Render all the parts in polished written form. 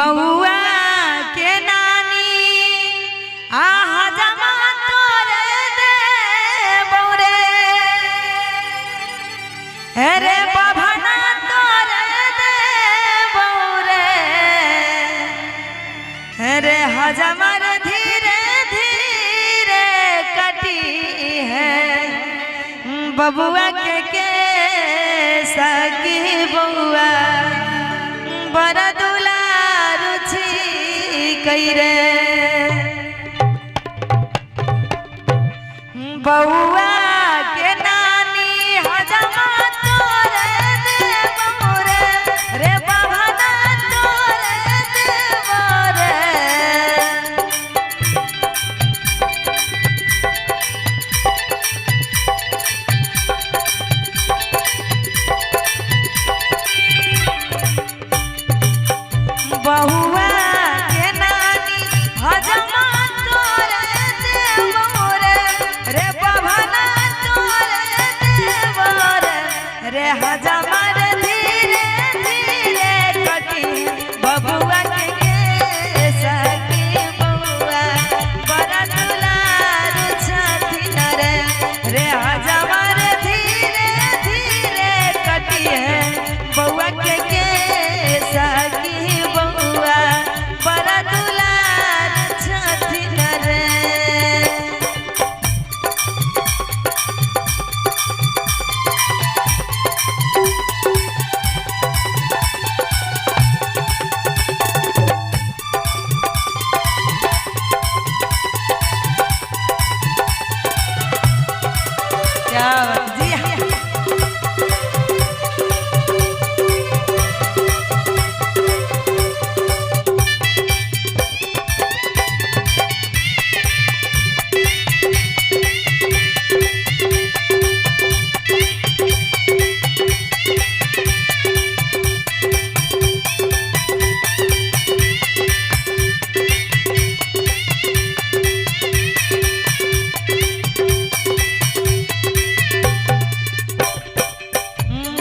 बउआ के नानी आहा जमा तोरे दे बौरे अरे बाभना तोरे दे बौरे अरे हजमर धीरे धीरे कटी है बबुआ के सगी बउआ बड़ा दुलार कैरे बउआ के नानी हजमा तोरे दे बौरे रे बाभना तोरे दे बौरे बहुआ के नानी हजमा तोरे दे बौरे रे बाभना तोरे दे बौरे रे हजमा रे धीरे धीरे कटी बबुआ के सगी बउआ बड़ा दुलार छथिन रे रे हजमा रे धीरे धीरे कटी है बउआ के सगी बउआ बड़ा दुलार छथिन रे। क्या बात जी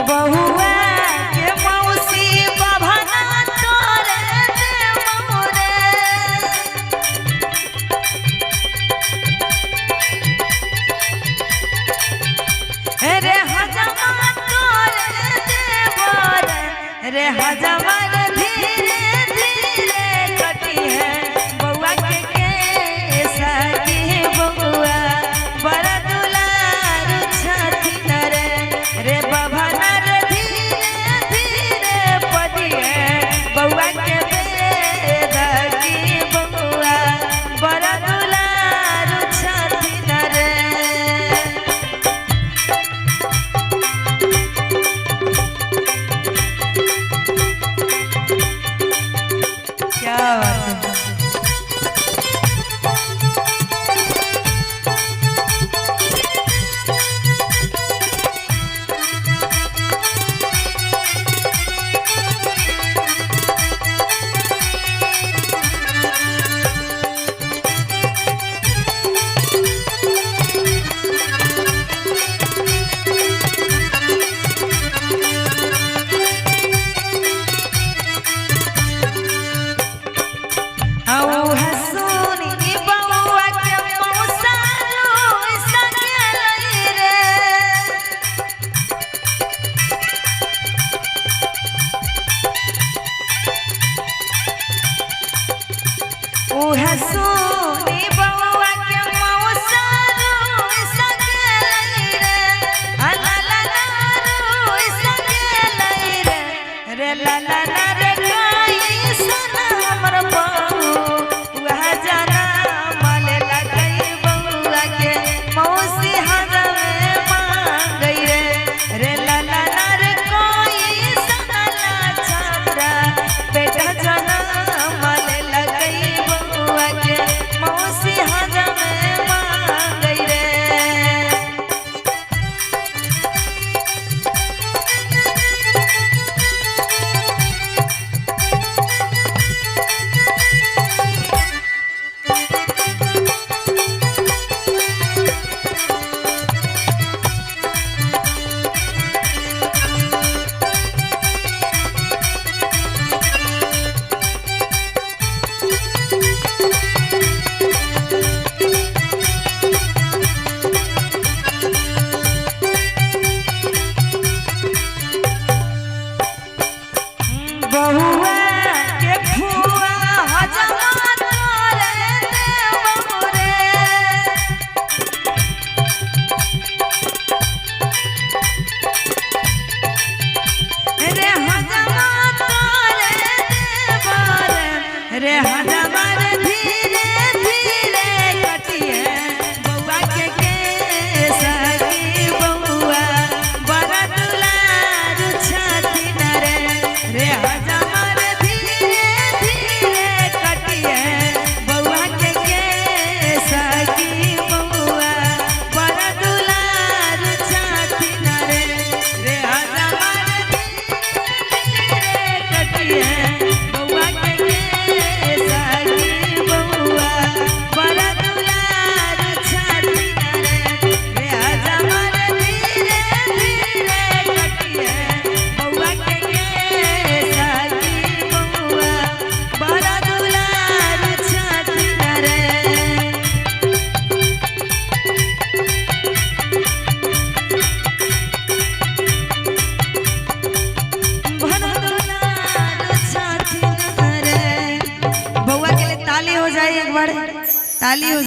बहुआ के मौसी बाभना तोरे दे बौरे रे हजमा तोरे दे बौरे रे हजमा रे धीरे धीरे कटी है बउआ के सगी बउआ बड़ा दुलार छथिन रे रे बाभना रे धीरे धीरे पड़ी है बउआ के बेदगी बउआ बड़ा दुलार छथिन रे। क्या बात है हसूनी बउआ के मौसारू सगलई रे हसूनी बउआ के मौसारू सगलई रे ला ला ला सगलई रे रे ला ला ला रे कोई सना हमर बहू वह जाना माले लगई बउआ के मौसी हजमे मांगई रे रे ला ला ला रे कोई सना ला छात्रा बेटा जाना माले लगई बउआ के रे हजमर धीरे धीरे कटिए बउआ के सगी बउआ बड़ा दुलार छथिन रे हजमर धीरे धीरे कटिए बउआ के सगी बउआ बड़ा दुलार छथिन रे हजमर धीरे कटिए बउआ के सगी बउआ बड़ा दुलार छथिन रे हजमर धीरे धीरे कटिए बउआ के सगी बउआ बड़ा दुलार छथिन रे। बउआ के लिए ताली हो जाए एक बार, ताली हो